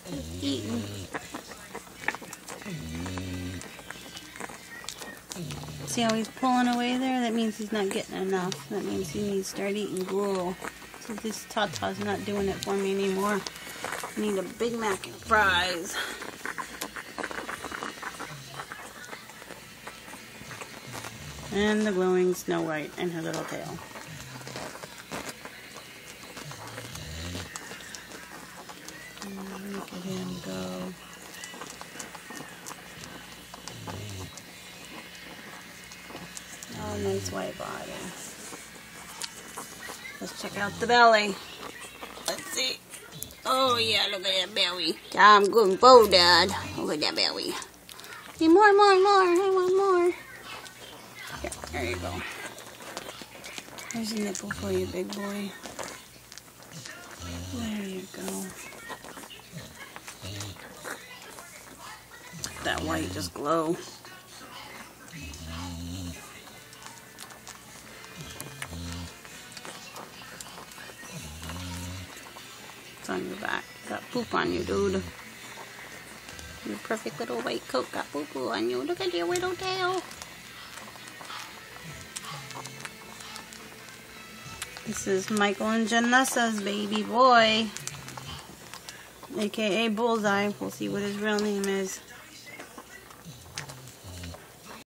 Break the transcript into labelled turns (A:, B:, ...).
A: He's eating. See how he's pulling away there? That means he's not getting enough. That means he needs to start eating gruel. So this Tata's not doing it for me anymore. I need a Big Mac and fries. And the glowing Snow White and her little tail. Look at him go. Oh, nice white body. Let's check out the belly. Let's see. Oh yeah, look at that belly. I'm going for Dad. Look at that belly. Hey, more. I want more. Here, there you go. There's a nipple for you, big boy. There you go. That white just glow. It's on your back. Got poop on you, dude. Your perfect little white coat got poo-poo on you. Look at your little tail. This is Michael and Janessa's baby boy, aka Bullseye. We'll see what his real name is.